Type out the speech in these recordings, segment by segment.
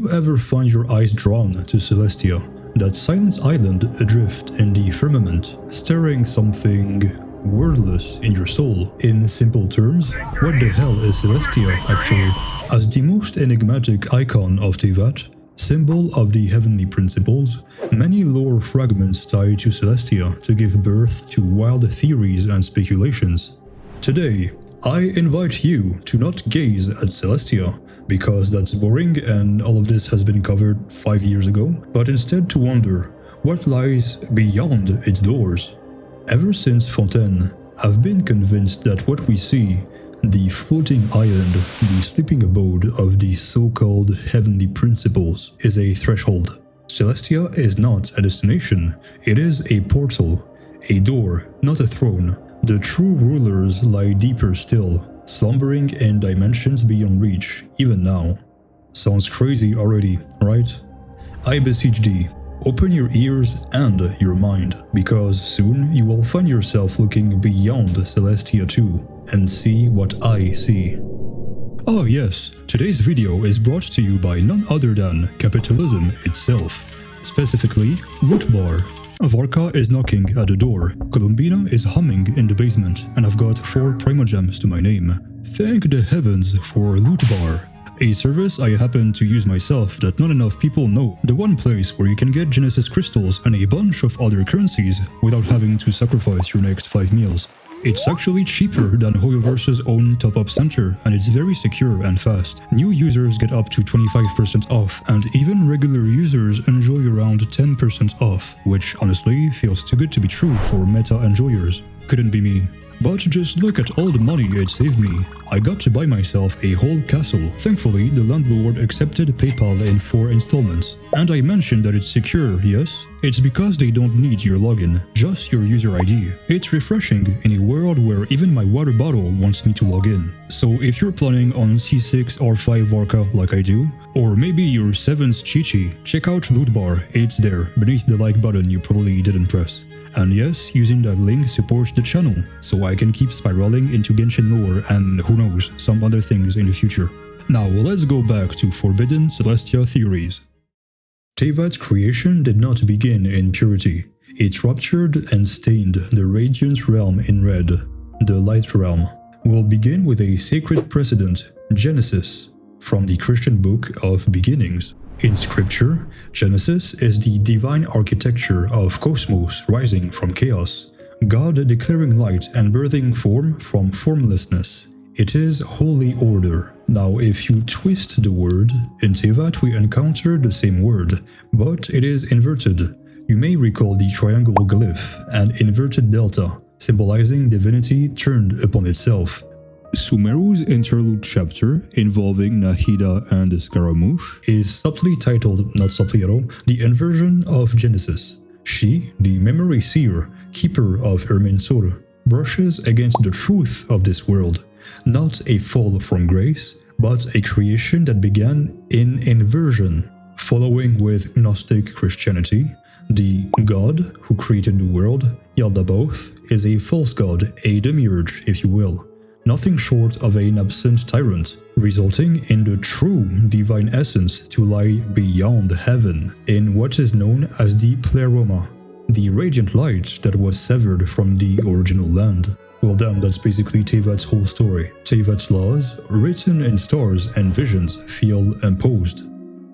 you ever find your eyes drawn to Celestia, that silent island adrift in the firmament, stirring something wordless in your soul? In simple terms, what the hell is Celestia actually? As the most enigmatic icon of Teyvat, symbol of the heavenly principles, many lore fragments tie to Celestia to give birth to wild theories and speculations. Today, I invite you to not gaze at Celestia, because that's boring and all of this has been covered 5 years ago, but instead to wonder what lies beyond its doors. Ever since Fontaine, I've been convinced that what we see, the floating island, the sleeping abode of the so-called heavenly principles, is a threshold. Celestia is not a destination, it is a portal, a door, not a throne. The true rulers lie deeper still, slumbering in dimensions beyond reach, even now. Sounds crazy already, right? I beseech thee, open your ears and your mind, because soon you will find yourself looking beyond Celestia too, and see what I see. Oh yes, today's video is brought to you by none other than capitalism itself, specifically LootBar. Varka is knocking at the door, Bina is humming in the basement, and I've got 4 primogems to my name. Thank the heavens for LootBar, a service I happen to use myself that not enough people know. The one place where you can get Genesis crystals and a bunch of other currencies without having to sacrifice your next 5 meals. It's actually cheaper than Hoyoverse's own top-up center, and it's very secure and fast. New users get up to 25% off, and even regular users enjoy around 10% off, which honestly feels too good to be true for meta enjoyers. Couldn't be me. But just look at all the money it saved me. I got to buy myself a whole castle. Thankfully, the landlord accepted PayPal in 4 installments. And I mentioned that it's secure, yes? It's because they don't need your login, just your user ID. It's refreshing in a world where even my water bottle wants me to log in. So if you're planning on C6 or 5 Varka like I do, or maybe your 7th Chichi, check out LootBar, it's there, beneath the like button you probably didn't press. And yes, using that link supports the channel, so I can keep spiraling into Genshin lore and who knows, some other things in the future. Now let's go back to forbidden Celestia theories. Teyvat's creation did not begin in purity. It ruptured and stained the Radiant Realm in red. The Light Realm will begin with a sacred precedent, Genesis, from the Christian book of beginnings. In scripture, Genesis is the divine architecture of cosmos rising from chaos, God declaring light and birthing form from formlessness. It is holy order. Now if you twist the word, in Teyvat we encounter the same word, but it is inverted. You may recall the triangle glyph and inverted delta, symbolizing divinity turned upon itself. Sumeru's interlude chapter, involving Nahida and Scaramouche, is subtly titled, not subtly at all, The Inversion of Genesis. She, the memory seer, keeper of Irminsul, brushes against the truth of this world, not a fall from grace, but a creation that began in inversion. Following with Gnostic Christianity, the God who created the world, Yaldabaoth, is a false god, a demiurge if you will. Nothing short of an absent tyrant, resulting in the true divine essence to lie beyond heaven, in what is known as the Pleroma, the radiant light that was severed from the original land. Well damn, that's basically Teyvat's whole story. Teyvat's laws, written in stars and visions, feel imposed.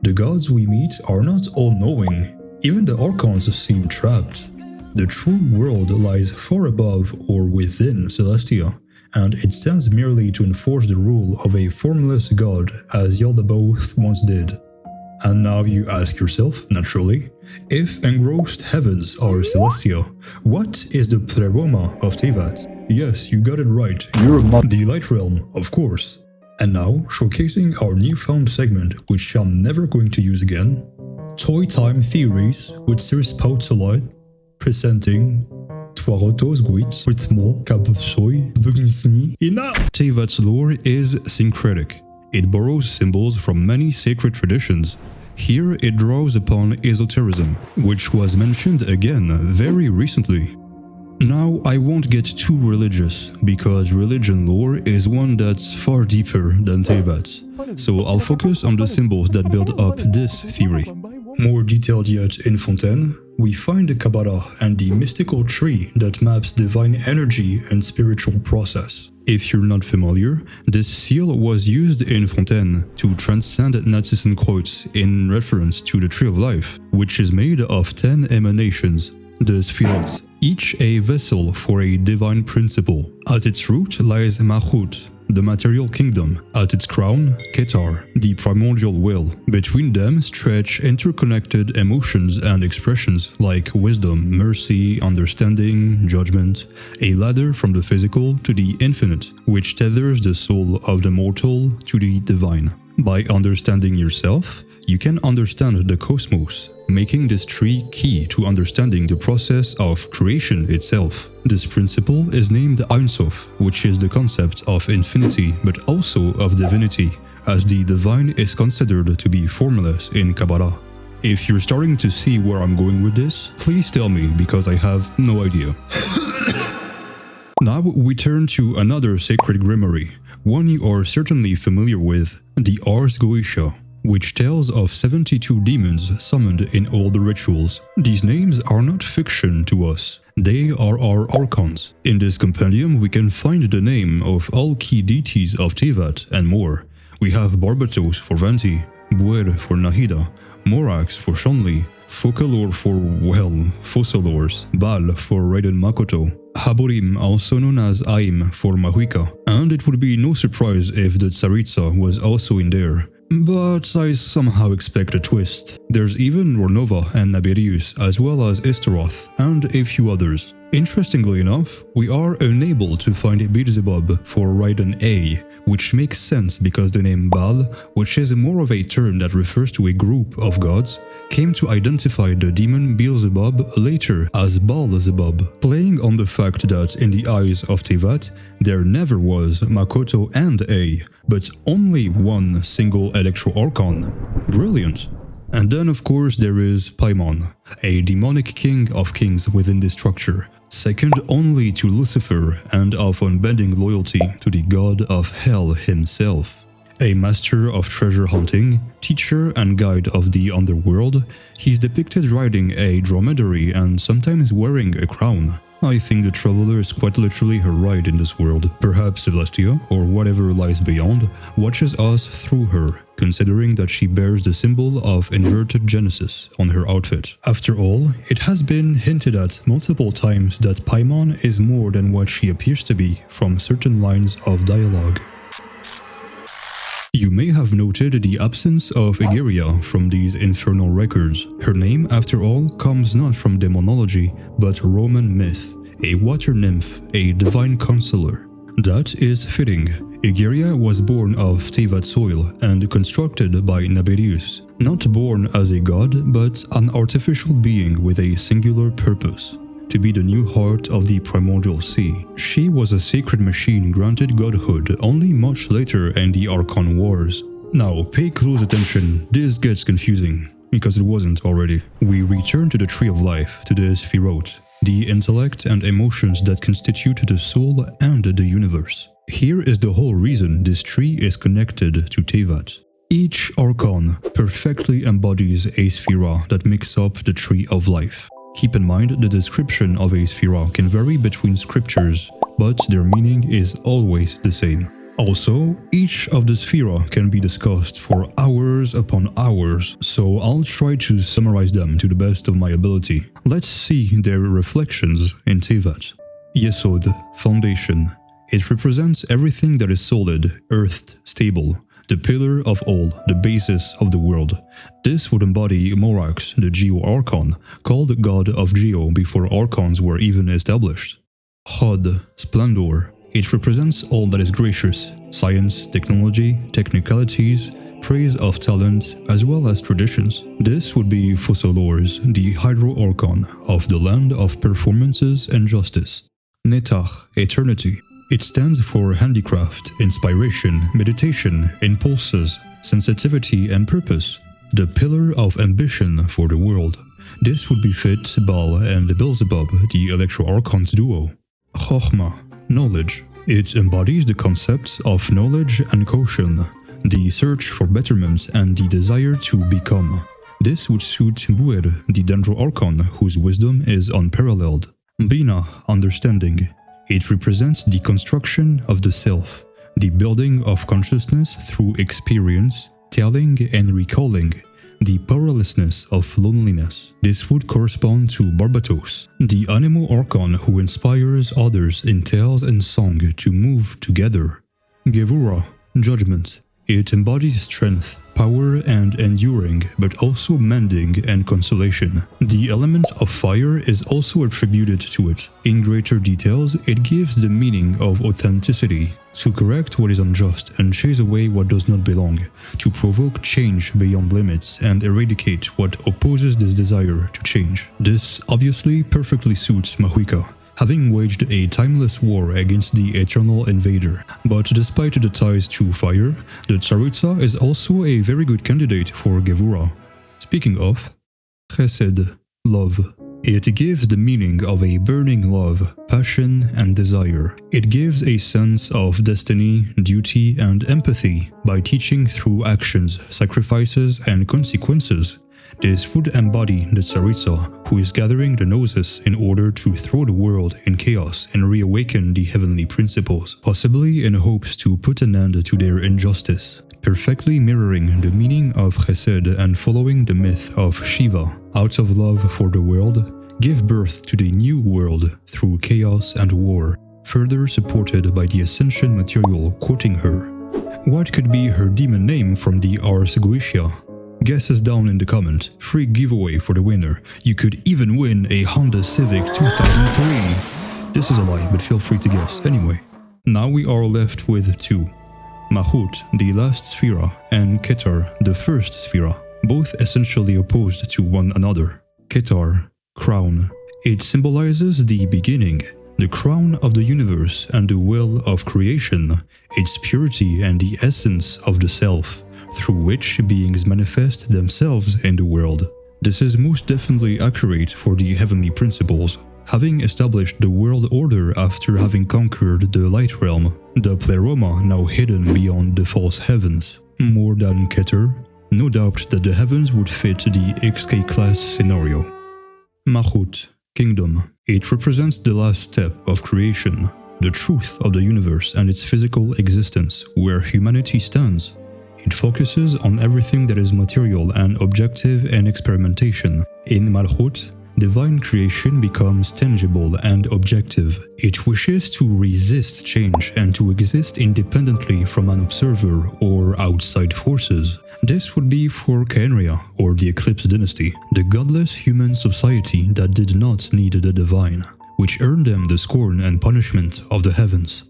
The gods we meet are not all-knowing, even the Archons seem trapped. The true world lies far above or within Celestia, and it stands merely to enforce the rule of a formless god as Yaldabaoth once did. And now you ask yourself, naturally, if engrossed heavens are Celestia, what is the Pleroma of Teyvat? Yes, you got it right, you're not the Light Realm, of course. And now, showcasing our newfound segment, which I'm never going to use again, Toy Time Theories with Sir Spoutsolite, presenting Ars Goetia, Teyvat's lore is syncretic. It borrows symbols from many sacred traditions. Here it draws upon Esoterism, which was mentioned again very recently. Now, I won't get too religious, because religion lore is one that's far deeper than Teyvat, so I'll focus on the symbols that build up this theory. More detailed yet in Fontaine, we find the Kabbalah and the mystical tree that maps divine energy and spiritual process. If you're not familiar, this seal was used in Fontaine to transcend Nazism quotes in reference to the Tree of Life, which is made of 10 emanations, the Sphirot, each a vessel for a divine principle. At its root lies Malchut, the material kingdom. At its crown, Keter, the primordial will. Between them stretch interconnected emotions and expressions like wisdom, mercy, understanding, judgment, a ladder from the physical to the infinite, which tethers the soul of the mortal to the divine. By understanding yourself, you can understand the cosmos, making this tree key to understanding the process of creation itself. This principle is named Ein Sof, which is the concept of infinity but also of divinity, as the divine is considered to be formless in Kabbalah. If you're starting to see where I'm going with this, please tell me, because I have no idea. Now we turn to another sacred grimoire, one you are certainly familiar with, the Ars Goetia, which tells of 72 demons summoned in all the rituals. These names are not fiction to us, they are our Archons. In this compendium we can find the name of all key deities of Teyvat and more. We have Barbatos for Vanti, Buer for Nahida, Morax for Shanli, Fokalor for, well, Fossolors, Bal for Raiden Makoto, Haborim, also known as Aim, for Mahuika, and it would be no surprise if the Tsaritsa was also in there. But I somehow expect a twist. There's even Ornova and Naberius, as well as Istaroth, and a few others. Interestingly enough, we are unable to find Beelzebub for Raiden A, which makes sense because the name Baal, which is more of a term that refers to a group of gods, came to identify the demon Beelzebub later as Baal-zebub, playing on the fact that in the eyes of Teyvat, there never was Makoto and A, but only one single Electro-Archon. Brilliant! And then of course there is Paimon, a demonic king of kings within this structure, second only to Lucifer and of unbending loyalty to the god of hell himself. A master of treasure hunting, teacher and guide of the underworld, he's depicted riding a dromedary and sometimes wearing a crown. I think the Traveler is quite literally her ride in this world. Perhaps Celestia, or whatever lies beyond, watches us through her, considering that she bears the symbol of inverted Genesis on her outfit. After all, it has been hinted at multiple times that Paimon is more than what she appears to be from certain lines of dialogue. You may have noted the absence of Egeria from these infernal records. Her name, after all, comes not from demonology, but Roman myth, a water nymph, a divine consoler. That is fitting. Egeria was born of Teyvat soil and constructed by Naberius, not born as a god, but an artificial being with a singular purpose. To be the new heart of the primordial sea. She was a sacred machine granted godhood only much later in the Archon Wars. Now, pay close attention, this gets confusing, because it wasn't already. We return to the Tree of Life, to the Sphirot, the intellect and emotions that constitute the soul and the universe. Here is the whole reason this tree is connected to Teyvat. Each Archon perfectly embodies a Sphira that makes up the Tree of Life. Keep in mind the description of a Sphira can vary between scriptures, but their meaning is always the same. Also, each of the Sphira can be discussed for hours upon hours, so I'll try to summarize them to the best of my ability. Let's see their reflections in Teyvat. Yesod, foundation. It represents everything that is solid, earthed, stable. The pillar of all, the basis of the world. This would embody Morax, the Geo-Archon, called God of Geo before Archons were even established. Hod, splendor. It represents all that is gracious, science, technology, technicalities, praise of talent, as well as traditions. This would be Fossolors, the Hydro-Archon of the land of performances and justice. Netach, eternity. It stands for handicraft, inspiration, meditation, impulses, sensitivity and purpose, the pillar of ambition for the world. This would befit Baal and Beelzebub, the Electro-Archons duo. Chochmah, knowledge. It embodies the concepts of knowledge and caution, the search for betterment and the desire to become. This would suit Buer, the Dendro-Archon, whose wisdom is unparalleled. Bina, understanding. It represents the construction of the self, the building of consciousness through experience, telling and recalling, the powerlessness of loneliness. This would correspond to Barbatos, the Anemo Archon who inspires others in tales and song to move together. Gevura, judgment. It embodies strength, power and enduring, but also mending and consolation. The element of fire is also attributed to it. In greater details, it gives the meaning of authenticity, to correct what is unjust and chase away what does not belong, to provoke change beyond limits and eradicate what opposes this desire to change. This obviously perfectly suits Mahuika, having waged a timeless war against the eternal invader. But despite the ties to fire, the Tsaritsa is also a very good candidate for Gevura. Speaking of, Chesed, love. It gives the meaning of a burning love, passion, and desire. It gives a sense of destiny, duty, and empathy by teaching through actions, sacrifices, and consequences. This would embody the Tsaritsa, who is gathering the Gnosis in order to throw the world in chaos and reawaken the heavenly principles, possibly in hopes to put an end to their injustice. Perfectly mirroring the meaning of Chesed and following the myth of Shiva. Out of love for the world, give birth to the new world through chaos and war, further supported by the Ascension material quoting her. What could be her demon name from the Ars Goetia? Guesses down in the comment. Free giveaway for the winner. You could even win a Honda Civic 2003. This is a lie, but feel free to guess anyway. Now we are left with two. Mahut, the last Sphera, and Keter, the first Sphera, both essentially opposed to one another. Keter, crown. It symbolizes the beginning, the crown of the universe and the will of creation, its purity and the essence of the self, through which beings manifest themselves in the world. This is most definitely accurate for the heavenly principles, having established the world order after having conquered the light realm, the pleroma now hidden beyond the false heavens. More than Keter, no doubt that the heavens would fit the XK class scenario. Mahut, kingdom. It represents the last step of creation, the truth of the universe and its physical existence, where humanity stands. It focuses on everything that is material and objective and experimentation. In Malchut, divine creation becomes tangible and objective. It wishes to resist change and to exist independently from an observer or outside forces. This would be for Khaenri'ah, or the Eclipse dynasty, the godless human society that did not need the divine, which earned them the scorn and punishment of the heavens.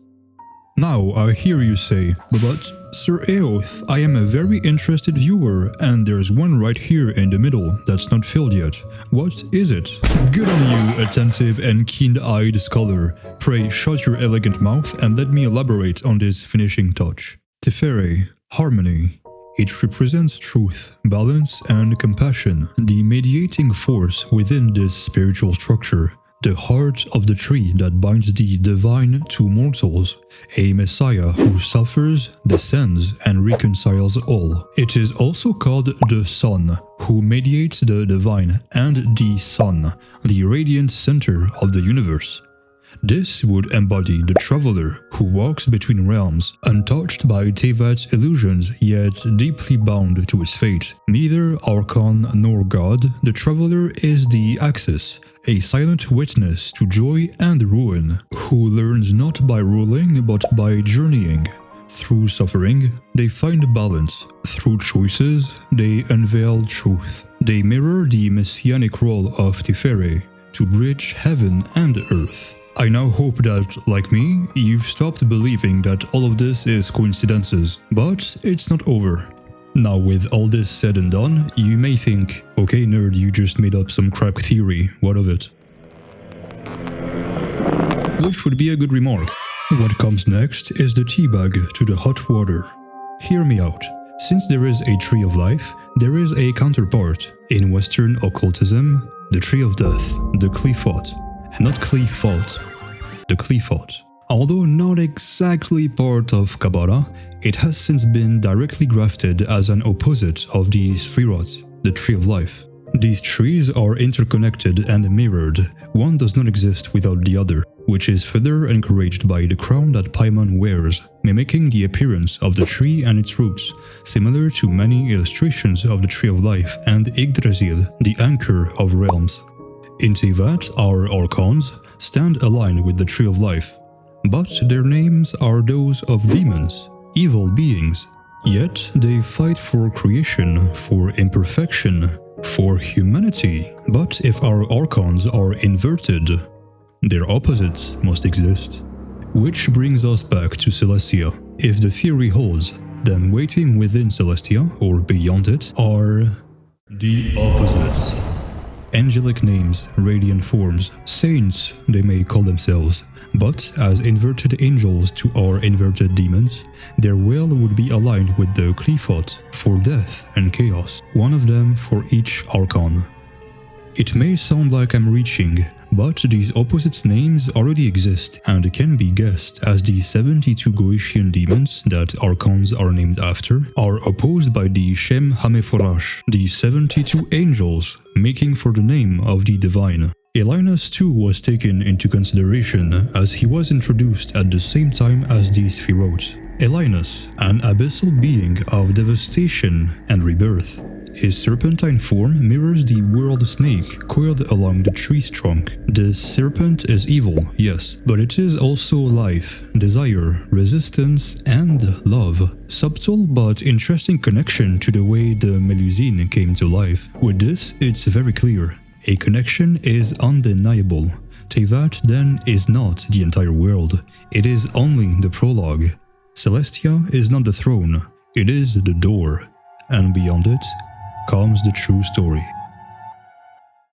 Now I hear you say, but Sir Eoth, I am a very interested viewer, and there's one right here in the middle that's not filled yet. What is it? Good on you, attentive and keen-eyed scholar. Pray shut your elegant mouth and let me elaborate on this finishing touch. Teferi, harmony. It represents truth, balance, and compassion, the mediating force within this spiritual structure. The heart of the tree that binds the divine to mortals, a messiah who suffers, descends, and reconciles all. It is also called the sun, who mediates the divine, and the sun, the radiant center of the universe. This would embody the traveler who walks between realms, untouched by Teyvat's illusions, yet deeply bound to its fate. Neither Archon nor God, the traveler is the Axis, a silent witness to joy and ruin, who learns not by ruling but by journeying. Through suffering, they find balance. Through choices, they unveil truth. They mirror the messianic role of Teferi, to bridge heaven and earth. I now hope that, like me, you've stopped believing that all of this is coincidences, but it's not over. Now with all this said and done, you may think, okay nerd, you just made up some crap theory, what of it? Which would be a good remark. What comes next is the teabag to the hot water. Hear me out. Since there is a tree of life, There is a counterpart in Western occultism, the Tree of Death, the Qliphoth, and not Qliphoth, the Qliphoth. Although not exactly part of Kabbalah, it has since been directly grafted as an opposite of the Sphirot, the Tree of Life. These trees are interconnected and mirrored, one does not exist without the other, which is further encouraged by the crown that Paimon wears, mimicking the appearance of the tree and its roots, similar to many illustrations of the Tree of Life and Yggdrasil, the anchor of realms. In Teyvat, our Archons stand aligned with the Tree of Life, but their names are those of demons, evil beings, yet they fight for creation, for imperfection, for humanity. But if our Archons are inverted, their opposites must exist. Which brings us back to Celestia. If the theory holds, then waiting within Celestia, or beyond it, are the opposites. Angelic names, radiant forms, saints they may call themselves, but as inverted angels to our inverted demons, their will would be aligned with the Qliphoth for death and chaos, one of them for each Archon. It may sound like I'm reaching, but these opposites' names already exist and can be guessed, as the 72 Goetian demons that Archons are named after are opposed by the Shem HaMeforash, the 72 angels, making for the name of the divine. Elynas too was taken into consideration, as he was introduced at the same time as the Sphirot. Elynas, an abyssal being of devastation and rebirth. His serpentine form mirrors the world snake coiled along the tree's trunk. This serpent is evil, yes, but it is also life, desire, resistance, and love. Subtle but interesting connection to the way the Melusine came to life. With this, it's very clear. A connection is undeniable. Teyvat then is not the entire world. It is only the prologue. Celestia is not the throne, it is the door. And beyond it comes the true story.